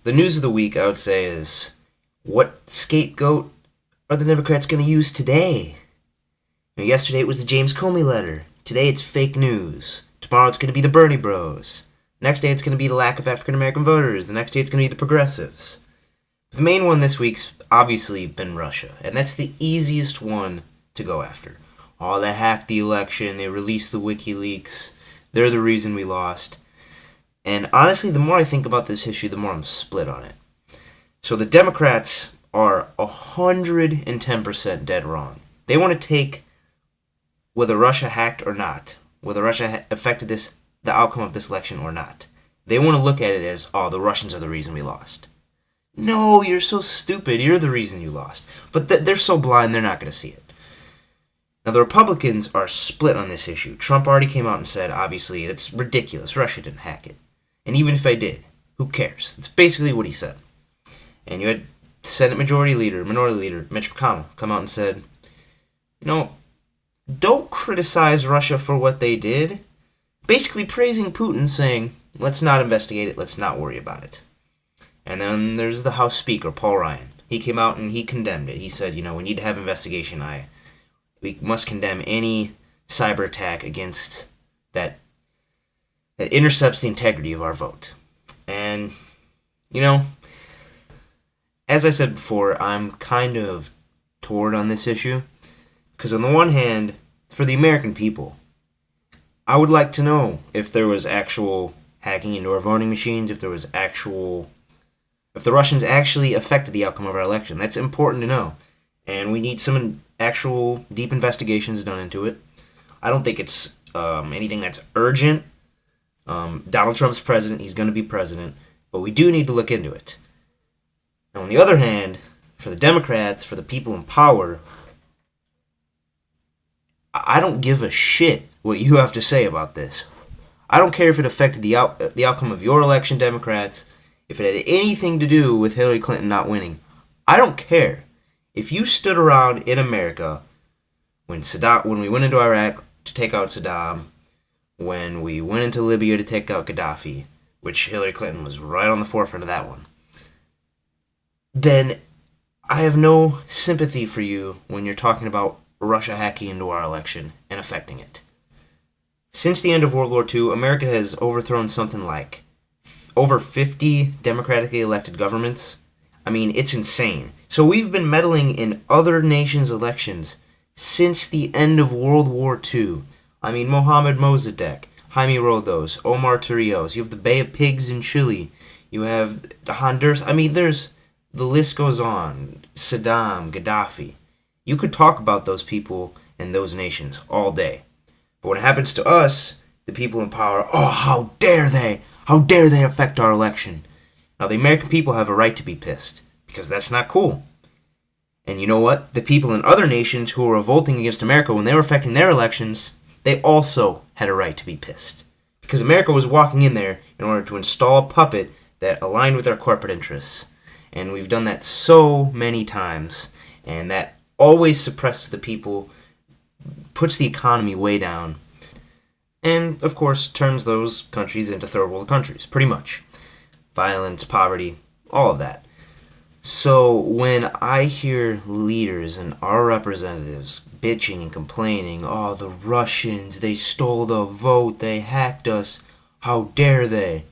The news of the week, I would say, is what scapegoat are the Democrats going to use today? Yesterday it was the James Comey letter. Today it's fake news. Tomorrow it's going to be the Bernie Bros. Next day it's going to be the lack of African American voters. The next day it's going to be the progressives. The main one this week's obviously been Russia, and that's the easiest one to go after. Oh, they hacked the election, they released the WikiLeaks, they're the reason we lost. And honestly, the more I think about this issue, the more I'm split on it. So the Democrats are 110% dead wrong. They want to take whether Russia hacked or not, whether Russia affected the outcome of this election or not. They want to look at it as, oh, the Russians are the reason we lost. No, you're so stupid. You're the reason you lost. But they're so blind, they're not going to see it. Now, the Republicans are split on this issue. Trump already came out and said, obviously, it's ridiculous. Russia didn't hack it. And even if they did, who cares? That's basically what he said. And you had Senate Minority Leader Mitch McConnell come out and said, don't criticize Russia for what they did. Basically praising Putin, saying, let's not investigate it, let's not worry about it. And then there's the House Speaker, Paul Ryan. He came out and he condemned it. He said, we need to have investigation. We must condemn any cyber attack against that intercepts the integrity of our vote. And, as I said before, I'm kind of torn on this issue. Because on the one hand, for the American people, I would like to know if there was actual hacking into our voting machines, if the Russians actually affected the outcome of our election. That's important to know. And we need some actual deep investigations done into it. I don't think it's anything that's urgent. Donald Trump's president. He's going to be president. But we do need to look into it. Now, on the other hand, for the Democrats, for the people in power, I don't give a shit what you have to say about this. I don't care if it affected the outcome of your election, Democrats, if it had anything to do with Hillary Clinton not winning. I don't care. If you stood around in America when we went into Iraq to take out Saddam, when we went into Libya to take out Gaddafi, which Hillary Clinton was right on the forefront of that one, then I have no sympathy for you when you're talking about Russia hacking into our election and affecting it. Since the end of World War II, America has overthrown something like over 50 democratically elected governments. I mean, it's insane. So we've been meddling in other nations' elections since the end of World War II. I mean, Mohamed Mossadegh, Jaime Roldos, Omar Torrijos. You have the Bay of Pigs in Chile. You have Honduras. I mean, the list goes on. Saddam, Gaddafi. You could talk about those people and those nations all day. But when it happens to us, the people in power, oh, how dare they? How dare they affect our election? Now, the American people have a right to be pissed, because that's not cool. And you know what? The people in other nations who were revolting against America when they were affecting their elections, they also had a right to be pissed. Because America was walking in there in order to install a puppet that aligned with our corporate interests. And we've done that so many times, and that always suppresses the people, puts the economy way down, and, of course, turns those countries into third world countries, pretty much. Violence, poverty, all of that. So when I hear leaders and our representatives bitching and complaining, oh, the Russians, they stole the vote, they hacked us, how dare they?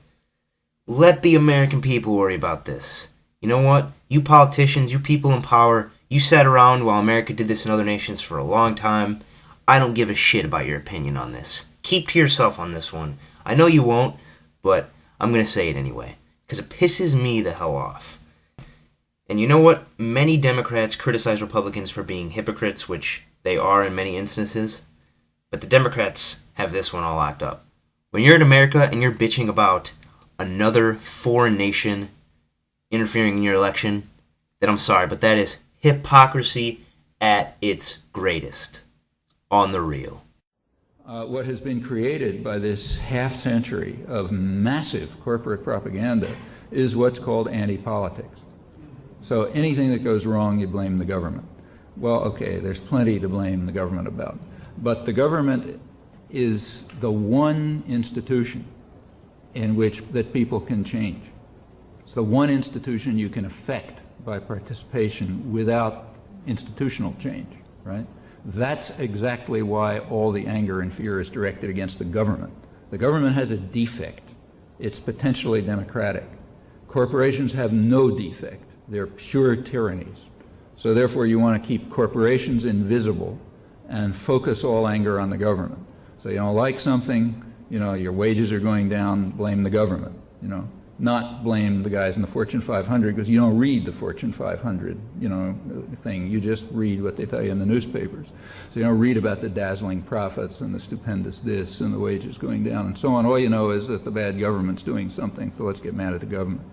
Let the American people worry about this. You know what? You politicians, you people in power, you sat around while America did this in other nations for a long time. I don't give a shit about your opinion on this. Keep to yourself on this one. I know you won't, but I'm going to say it anyway, because it pisses me the hell off. And you know what? Many Democrats criticize Republicans for being hypocrites, which they are in many instances, but the Democrats have this one all locked up. When you're in America and you're bitching about another foreign nation interfering in your election, then I'm sorry, but that is hypocrisy at its greatest. On the real. What has been created by this half century of massive corporate propaganda is what's called anti-politics. So anything that goes wrong, you blame the government. Well, okay, there's plenty to blame the government about. But the government is the one institution in which that people can change. It's the one institution you can affect by participation without institutional change, right? That's exactly why all the anger and fear is directed against the government. The government has a defect. It's potentially democratic. Corporations have no defect. They're pure tyrannies. So therefore you want to keep corporations invisible and focus all anger on the government. So you don't like something, your wages are going down, blame the government, not blame the guys in the Fortune 500, because you don't read the Fortune 500, thing. You just read what they tell you in the newspapers. So you don't read about the dazzling profits and the stupendous this and the wages going down and so on. All you know is that the bad government's doing something, so let's get mad at the government.